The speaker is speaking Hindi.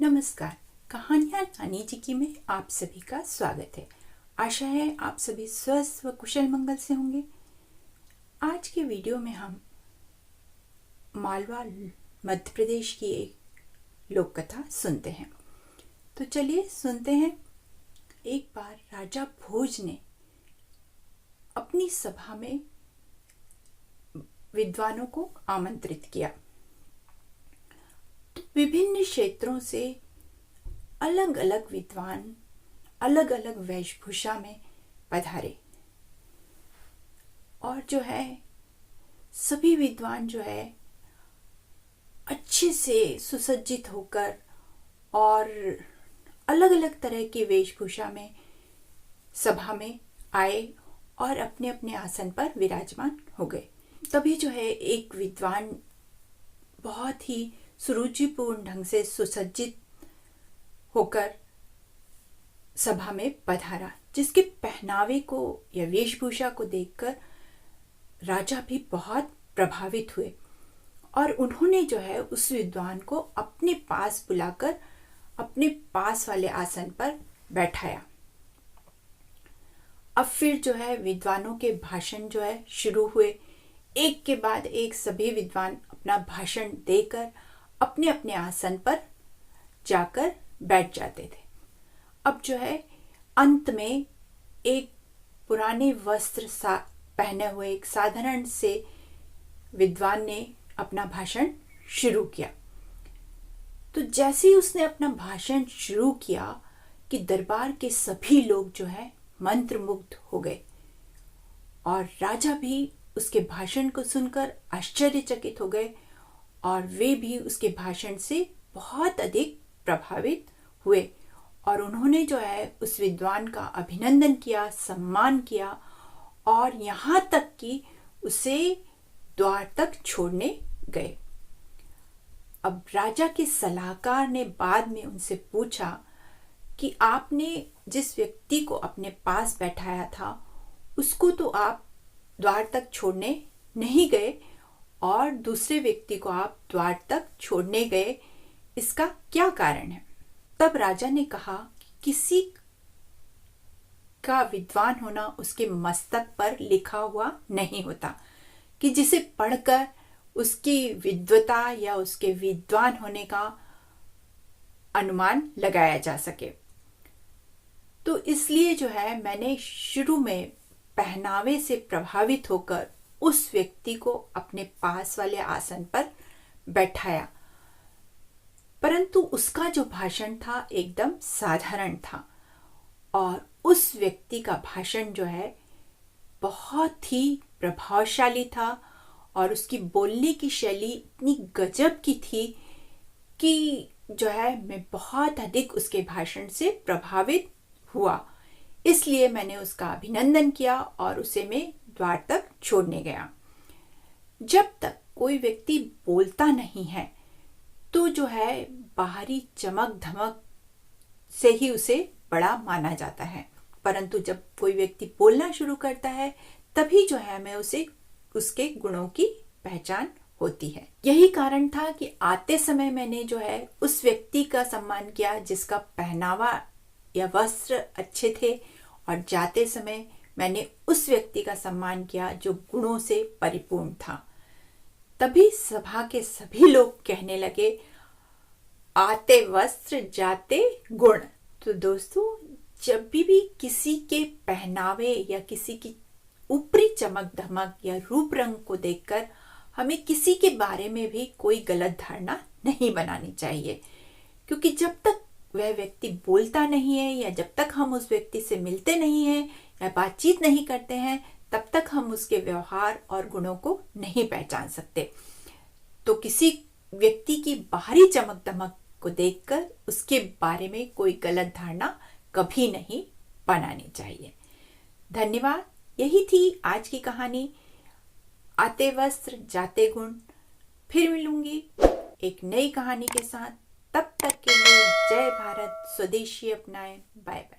नमस्कार। कहानियाँ नानी जी की में आप सभी का स्वागत है। आशा है आप सभी स्वस्थ व कुशल मंगल से होंगे। आज के वीडियो में हम मालवा मध्य प्रदेश की एक लोक कथा सुनते हैं। तो चलिए सुनते हैं। एक बार राजा भोज ने अपनी सभा में विद्वानों को आमंत्रित किया। विभिन्न क्षेत्रों से अलग अलग विद्वान अलग अलग वेशभूषा में पधारे और जो है सभी विद्वान जो है अच्छे से सुसज्जित होकर और अलग अलग तरह की वेशभूषा में सभा में आए और अपने अपने आसन पर विराजमान हो गए। तभी जो है एक विद्वान बहुत ही सुरुचिपूर्ण ढंग से सुसज्जित होकर सभा में पधारा, जिसके पहनावे को या वेशभूषा को देखकर राजा भी बहुत प्रभावित हुए और उन्होंने जो है उस विद्वान को अपने पास बुलाकर अपने पास वाले आसन पर बैठाया। अब फिर जो है विद्वानों के भाषण जो है शुरू हुए। एक के बाद एक सभी विद्वान अपना भाषण देकर अपने अपने आसन पर जाकर बैठ जाते थे। अब जो है अंत में एक पुराने वस्त्र पहने हुए एक साधारण से विद्वान ने अपना भाषण शुरू किया। तो जैसे ही उसने अपना भाषण शुरू किया कि दरबार के सभी लोग जो है मंत्रमुग्ध हो गए और राजा भी उसके भाषण को सुनकर आश्चर्यचकित हो गए और वे भी उसके भाषण से बहुत अधिक प्रभावित हुए और उन्होंने जो है उस विद्वान का अभिनंदन किया, सम्मान किया और यहाँ तक कि उसे द्वार तक छोड़ने गए। अब राजा के सलाहकार ने बाद में उनसे पूछा कि आपने जिस व्यक्ति को अपने पास बैठाया था उसको तो आप द्वार तक छोड़ने नहीं गए और दूसरे व्यक्ति को आप द्वार तक छोड़ने गए, इसका क्या कारण है? तब राजा ने कहा कि किसी का विद्वान होना उसके मस्तक पर लिखा हुआ नहीं होता कि जिसे पढ़कर उसकी विद्वता या उसके विद्वान होने का अनुमान लगाया जा सके। तो इसलिए जो है मैंने शुरू में पहनावे से प्रभावित होकर उस व्यक्ति को अपने पास वाले आसन पर बैठाया, परंतु उसका जो भाषण था एकदम साधारण था और उस व्यक्ति का भाषण जो है बहुत ही प्रभावशाली था और उसकी बोलने की शैली इतनी गजब की थी कि जो है मैं बहुत अधिक उसके भाषण से प्रभावित हुआ। इसलिए मैंने उसका अभिनंदन किया और उसे मैं द्वार तक छोड़ने गया। जब तक कोई व्यक्ति बोलता नहीं है तो जो है बाहरी चमक धमक से ही उसे बड़ा माना जाता है, परंतु जब कोई व्यक्ति बोलना शुरू करता है तभी जो है हमें उसे उसके गुणों की पहचान होती है। यही कारण था कि आते समय मैंने जो है उस व्यक्ति का सम्मान किया जिसका पहनावा या वस्त्र अच्छे थे और जाते समय मैंने उस व्यक्ति का सम्मान किया जो गुणों से परिपूर्ण था। तभी सभा के सभी लोग कहने लगे, आते वस्त्र जाते गुण। तो दोस्तों, जब भी किसी के पहनावे या किसी की ऊपरी चमक धमक या रूप रंग को देखकर हमें किसी के बारे में भी कोई गलत धारणा नहीं बनानी चाहिए, क्योंकि जब तक वह व्यक्ति बोलता नहीं है या जब तक हम उस व्यक्ति से मिलते नहीं हैं या बातचीत नहीं करते हैं तब तक हम उसके व्यवहार और गुणों को नहीं पहचान सकते। तो किसी व्यक्ति की बाहरी चमक दमक को देखकर उसके बारे में कोई गलत धारणा कभी नहीं बनानी चाहिए। धन्यवाद। यही थी आज की कहानी, आते वस्त्र जाते गुण। फिर मिलूंगी एक नई कहानी के साथ। तब तक के लिए जय भारत, स्वदेशी अपनाएं। Bye bye.